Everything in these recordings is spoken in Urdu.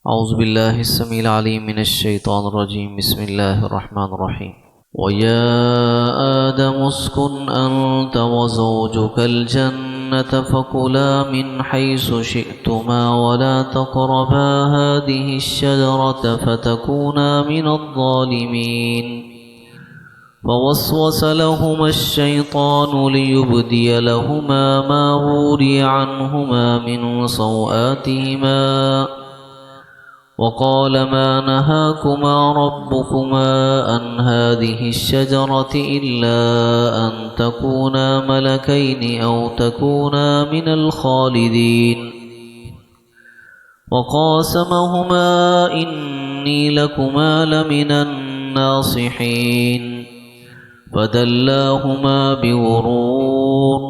أعوذ بالله السميع العليم من الشيطان الرجيم. بسم الله الرحمن الرحيم. ويا آدم اسكن أنت وزوجك الجنة فكلا من حيث شئتما ولا تقربا هذه الشجرة فتكونا من الظالمين. فوسوس لهما الشيطان ليبدي لهما ما وري عنهما من سوآتهما وقال ما نهاكما ربكما عن هذه الشجرة إلا أن تكونا ملكين أو تكونا من الخالدين. وقاسمهما إني لكما لمن الناصحين فدلاهما بغرور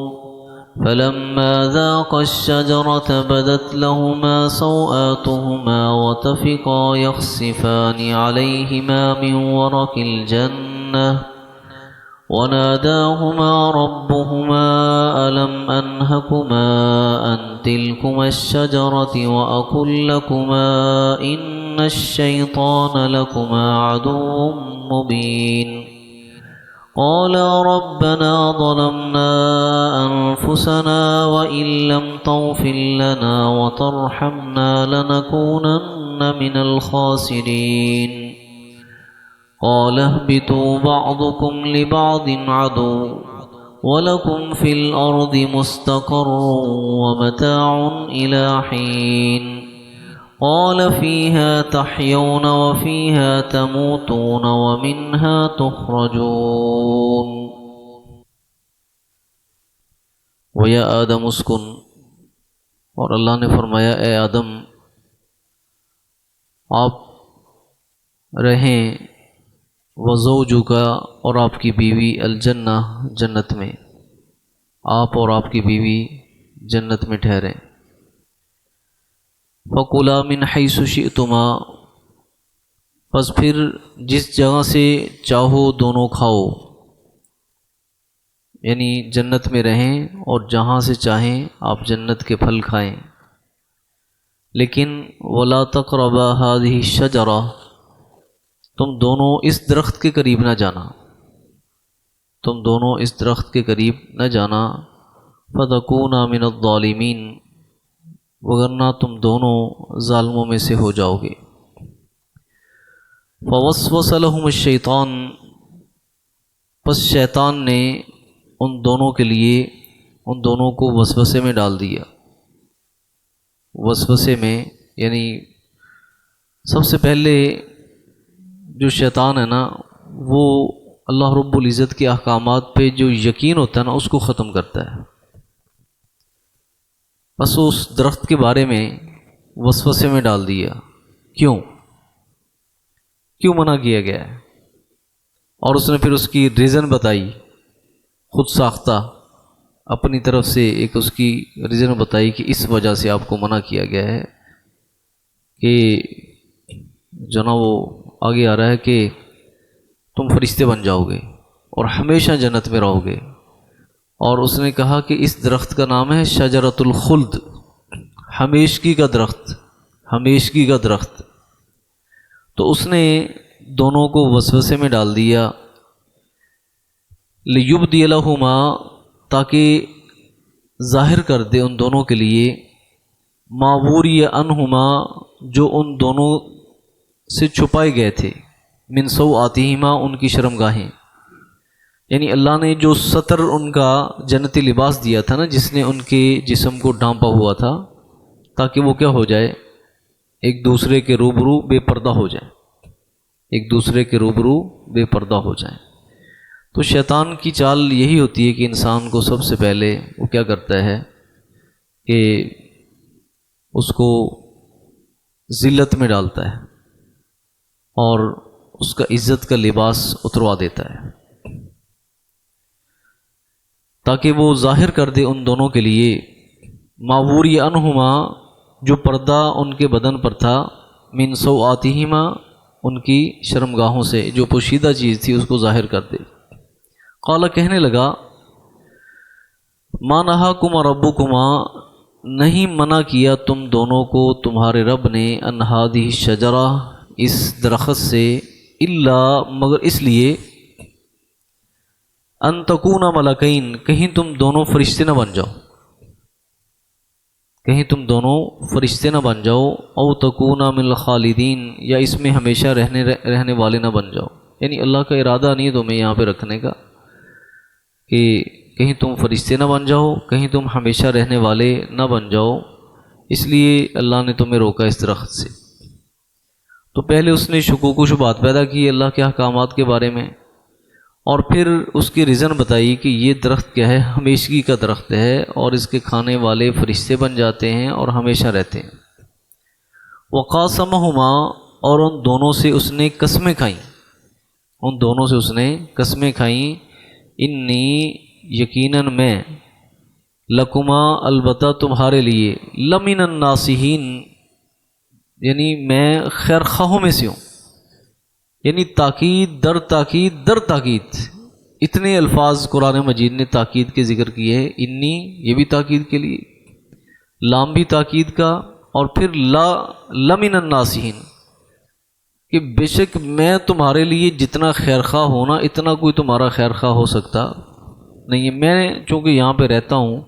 فلما ذاقا الشجرة بدت لهما سوآتهما وطفقا يخصفان عليهما من ورق الجنة وناداهما ربهما ألم أنهكما عن تلكما الشجرة وأقل لكما إن الشيطان لكما عدو مبين. قالا ربنا ظلمنا أنفسنا وإن لم تغفر لنا وترحمنا لنكونن من الخاسرين. قال اهبطوا بعضكم لبعض عدو ولكم في الأرض مستقر ومتاع إلى حين. قال فيها تحيون وفيها تموتون ومنها تخرجون. وَيَا آدَمُ اسْكُنْ، اور اللہ نے فرمایا اے آدم آپ رہیں وزوجک اور آپ کی بیوی الجنہ جنت میں، آپ اور آپ کی بیوی جنت میں ٹھہریں. فَكُلَا مِنْ حَيْثُ شِئْتُمَا، پس پھر جس جگہ سے چاہو دونوں کھاؤ، یعنی جنت میں رہیں اور جہاں سے چاہیں آپ جنت کے پھل کھائیں. لیکن وَلَا تَقْرَبَا هَذِهِ الشَّجَرَةَ، تم دونوں اس درخت کے قریب نہ جانا، تم دونوں اس درخت کے قریب نہ جانا. فَتَكُونَا مِنَ الظَّالِمِينَ، وگرنہ تم دونوں ظالموں میں سے ہو جاؤ گے. فوسوس لہم الشیطان، پس شیطان نے ان دونوں کے لیے ان دونوں کو وسوسے میں ڈال دیا. وسوسے میں یعنی سب سے پہلے جو شیطان ہے نا وہ اللہ رب العزت کے احکامات پہ جو یقین ہوتا ہے نا اس کو ختم کرتا ہے. بس اس درخت کے بارے میں وسوسے میں ڈال دیا. کیوں منع کیا گیا ہے؟ اور اس نے پھر اس کی ریزن بتائی، خود ساختہ اپنی طرف سے ایک اس کی ریزن بتائی کہ اس وجہ سے آپ کو منع کیا گیا ہے کہ جو نا وہ آگے آ رہا ہے کہ تم فرشتے بن جاؤ گے اور ہمیشہ جنت میں رہو گے. اور اس نے کہا کہ اس درخت کا نام ہے شجرۃ الخلد، ہمیشگی کا درخت، ہمیشگی کا درخت. تو اس نے دونوں کو وسوسے میں ڈال دیا. لیبدی لہما، تاکہ ظاہر کر دے ان دونوں کے لیے ما وری عنہما، جو ان دونوں سے چھپائے گئے تھے، من سوآتہما، ان کی شرمگاہیں. یعنی اللہ نے جو ستر ان کا جنتی لباس دیا تھا نا جس نے ان کے جسم کو ڈھانپا ہوا تھا، تاکہ وہ کیا ہو جائے، ایک دوسرے کے روبرو بے پردہ ہو جائیں، ایک دوسرے کے روبرو بے پردہ ہو جائیں. تو شیطان کی چال یہی ہوتی ہے کہ انسان کو سب سے پہلے وہ کیا کرتا ہے کہ اس کو ذلت میں ڈالتا ہے اور اس کا عزت کا لباس اتروا دیتا ہے، تاکہ وہ ظاہر کر دے ان دونوں کے لیے ما وری عنہما، جو پردہ ان کے بدن پر تھا، من سوآتہما، ان کی شرمگاہوں سے جو پوشیدہ چیز تھی اس کو ظاہر کر دے. قال، کہنے لگا ما نہاکما ربکما، نہیں منع کیا تم دونوں کو تمہارے رب نے ان ہذہ الشجرہ اس درخت سے، الا مگر اس لیے، ان تکونا ملکین کہیں تم دونوں فرشتے نہ بن جاؤ، کہیں تم دونوں فرشتے نہ بن جاؤ، او تکونا من الخالدین یا اس میں ہمیشہ رہنے والے نہ بن جاؤ، یعنی اللہ کا ارادہ نہیں تمہیں یہاں پہ رکھنے کا کہ کہیں تم فرشتے نہ بن جاؤ، کہیں تم ہمیشہ رہنے والے نہ بن جاؤ، اس لیے اللہ نے تمہیں روکا اس درخت سے۔ تو پہلے اس نے شکوک و شبہات پیدا کی اللہ کے احکامات کے بارے میں، اور پھر اس کی ریزن بتائی کہ یہ درخت کیا ہے، ہمیشگی کا درخت ہے اور اس کے کھانے والے فرشتے بن جاتے ہیں اور ہمیشہ رہتے ہیں۔ وقاسمہما اور ان دونوں سے اس نے قسمیں کھائیں، ان دونوں سے اس نے قسمیں کھائیں، انی یقیناً میں، لکما البتہ تمہارے لیے، لمن الناصحین یعنی میں خیر خواہوں میں سے ہوں، یعنی تاکید در تاکید در تاکید، اتنے الفاظ قرآن مجید نے تاکید کے ذکر کیے ہیں، انی یہ بھی تاکید کے لیے، لام بھی تاکید کا، اور پھر لا لمن الناصحین کہ بے شک میں تمہارے لیے جتنا خیر خواہ ہونا اتنا کوئی تمہارا خیر خواہ ہو سکتا نہیں ہے۔ میں چونکہ یہاں پہ رہتا ہوں،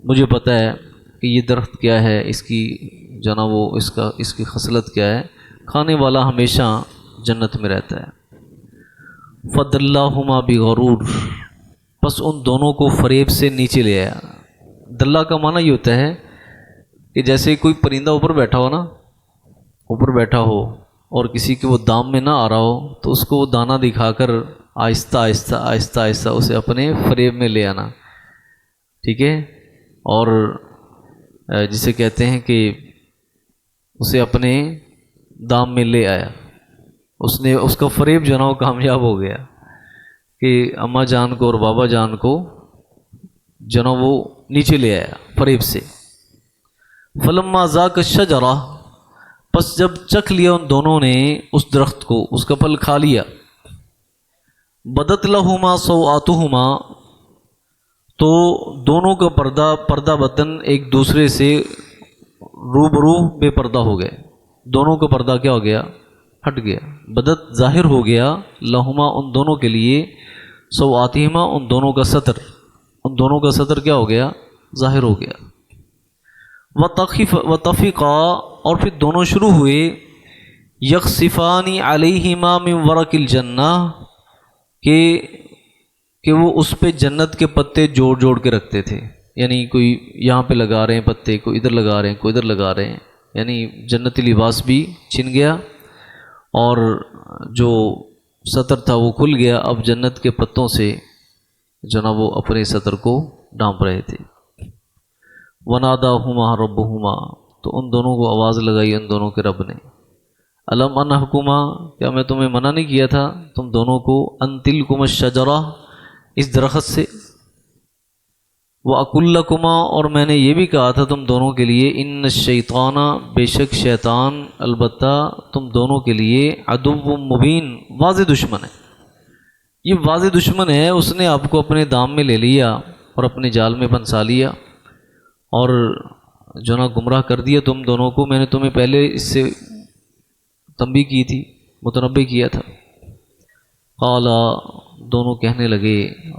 مجھے پتہ ہے کہ یہ درخت کیا ہے، اس کی جنا وہ اس کی خصلت کیا ہے، کھانے والا ہمیشہ جنت میں رہتا ہے۔ فدلاہما بغرور پس ان دونوں کو فریب سے نیچے لے آیا۔ دلہ کا معنی یہ ہوتا ہے کہ جیسے کوئی پرندہ اوپر بیٹھا ہو نا، اوپر بیٹھا ہو اور کسی کے وہ دام میں نہ آ رہا ہو تو اس کو وہ دانہ دکھا کر آہستہ آہستہ آہستہ آہستہ اسے اپنے فریب میں لے آنا، ٹھیک ہے، اور جسے کہتے ہیں کہ اسے اپنے دام میں لے آیا، اس کا فریب جو ہے نا وہ کامیاب ہو گیا کہ اماں جان کو اور بابا جان کو جو ہے نا وہ نیچے لے آیا فریب سے۔ فلما ذاق الشجرہ پس جب چکھ لیا ان دونوں نے اس درخت کو، اس کا پھل کھا لیا، بدت لہما سوآتہما تو دونوں کا پردہ بطن ایک دوسرے سے روبرو بے پردہ ہو گئے، دونوں کا پردہ کیا ہو گیا، ہٹ گیا، بدت ظاہر ہو گیا، لہما ان دونوں کے لیے، سوآتہما ان دونوں کا ستر کیا ہو گیا، ظاہر ہو گیا۔ وطفقا اور پھر دونوں شروع ہوئے، یخصفان علیہما من ورق الجنہ کہ وہ اس پہ جنت کے پتے جوڑ جوڑ کے رکھتے تھے، یعنی کوئی یہاں پہ لگا رہے ہیں پتے، کوئی ادھر لگا رہے ہیں، کوئی ادھر لگا رہے ہیں، یعنی جنتی لباس بھی چھن گیا اور جو ستر تھا وہ کھل گیا، اب جنت کے پتوں سے جناب وہ اپنے ستر کو ڈھانپ رہے تھے۔ وناداہما ربہما تو ان دونوں کو آواز لگائی ان دونوں کے رب نے، الم انہکما کیا میں تمہیں منع نہیں کیا تھا تم دونوں کو، ان تلکما الشجرہ اس درخت سے، وَأَقُلْ لَكُمَا اور میں نے یہ بھی کہا تھا تم دونوں کے لیے، ان الشیطان بے شک شیطان البتہ تم دونوں کے لیے عدو مبین واضح دشمن ہے، یہ واضح دشمن ہے، اس نے آپ کو اپنے دام میں لے لیا اور اپنے جال میں پھنسا لیا اور جو نا گمراہ کر دیا تم دونوں کو۔ میں نے تمہیں پہلے اس سے تنبیہ کی تھی، متنبہ کیا تھا۔ قال دونوں کہنے لگے،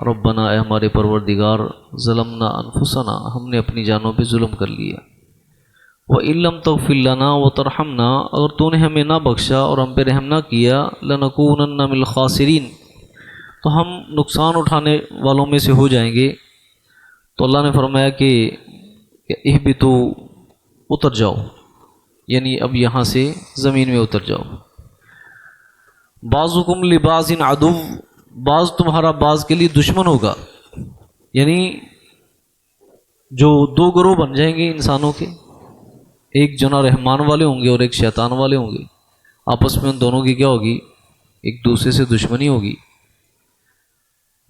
ربنا اے ہمارے پروردگار، ظلمنا انفسنا ہم نے اپنی جانوں پہ ظلم کر لیا، وَإِن لَّمْ تَغْفِرْ لَنَا وَتَرْحَمْنَا اگر تو نے ہمیں نہ بخشا اور ہم پہ رحم نہ کیا، لَنَكُونَنَّ مِنَ الْخَاسِرِينَ تو ہم نقصان اٹھانے والوں میں سے ہو جائیں گے۔ تو اللہ نے فرمایا کہ اہبطوا اتر جاؤ، یعنی اب یہاں سے زمین میں اتر جاؤ۔ بعضکم لبعض عدو بعض تمہارا بعض کے لیے دشمن ہوگا، یعنی جو دو گروہ بن جائیں گے انسانوں کے، ایک جنا رحمان والے ہوں گے اور ایک شیطان والے ہوں گے، آپس میں ان دونوں کی کیا ہوگی، ایک دوسرے سے دشمنی ہوگی۔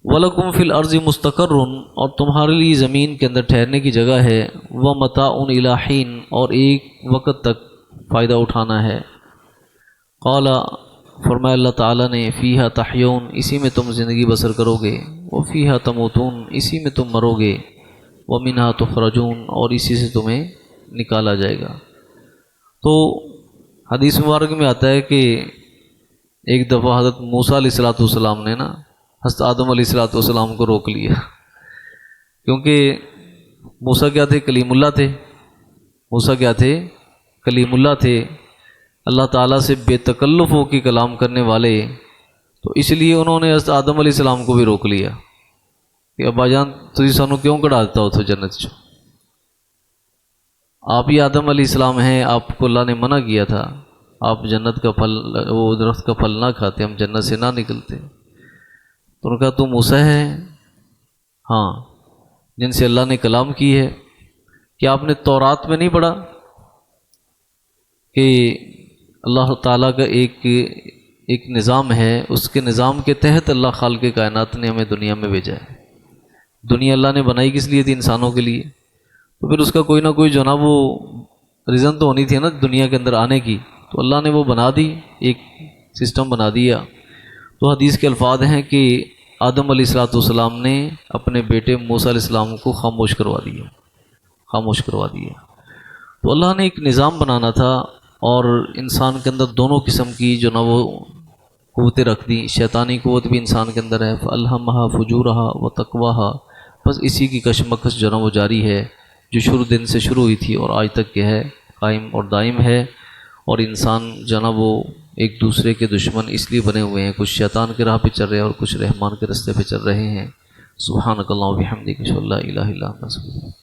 وَلَكُمْ فِي الْأَرْضِ مُسْتَقَرٌّ اور تمہارے لیے زمین کے اندر ٹھہرنے کی جگہ ہے، وَمَتَاعٌ إِلَىٰ حِينٍ اور ایک وقت تک فائدہ اٹھانا ہے۔ قال فرمایا اللہ تعالیٰ نے، فیہا تحیون اسی میں تم زندگی بسر کرو گے، وفیہا تموتون اسی میں تم مرو گے، وَمِنْهَا تُخْرَجُونَ، اور اسی سے تمہیں نکالا جائے گا۔ تو حدیث مبارک میں آتا ہے کہ ایک دفعہ حضرت موسیٰ علیہ السلام نے نا حضرت آدم علیہ السلام کو روک لیا، کیونکہ موسیٰ کیا تھے؟ کلیم اللہ تھے۔ موسیٰ کیا تھے؟ کلیم اللہ تھے، اللہ تعالیٰ سے بے تکلف ہو کے کلام کرنے والے، تو اس لیے انہوں نے حضرت آدم علیہ السلام کو بھی روک لیا کہ ابا جان تسی سانو کیوں کڑا دیتا ہو تو جنت چ؟ آپ ہی آدم علیہ السلام ہیں، آپ کو اللہ نے منع کیا تھا آپ جنت کا پھل، وہ درخت کا پھل نہ کھاتے، ہم جنت سے نہ نکلتے۔ تو انہوں نے کہا تو موسیٰ ہے؟ ہاں، جن سے اللہ نے کلام کی ہے۔ کیا آپ نے تورات میں نہیں پڑھا کہ اللہ تعالیٰ کا ایک نظام ہے، اس کے نظام کے تحت اللہ خالق کائنات نے ہمیں دنیا میں بھیجا ہے۔ دنیا اللہ نے بنائی کس لیے تھی؟ انسانوں کے لیے، تو پھر اس کا کوئی نہ کوئی جو نا وہ ریزن تو ہونی تھی نا دنیا کے اندر آنے کی، تو اللہ نے وہ بنا دی، ایک سسٹم بنا دیا۔ تو حدیث کے الفاظ ہیں کہ آدم علیہ السلام نے اپنے بیٹے موسیٰ علیہ السلام کو خاموش کروا دیا۔ تو اللہ نے ایک نظام بنانا تھا، اور انسان کے اندر دونوں قسم کی جو نا وہ قوتیں رکھ دی۔ شیطانی قوت بھی انسان کے اندر ہے، فَأَلْهَمَهَا فُجُورَهَا وَتَقْوَاهَا، بس اسی کی کشمکش جو نا وہ جاری ہے، جو شروع دن سے شروع ہوئی تھی اور آج تک کے ہے، قائم اور دائم ہے۔ اور انسان جو نا وہ ایک دوسرے کے دشمن اس لیے بنے ہوئے ہیں، کچھ شیطان کے راہ پہ چل رہے ہیں اور کچھ رحمان کے راستے پہ چل رہے ہیں۔ سبحانک اللہم و بحمدک، اشہد ان لا الہ الا انت۔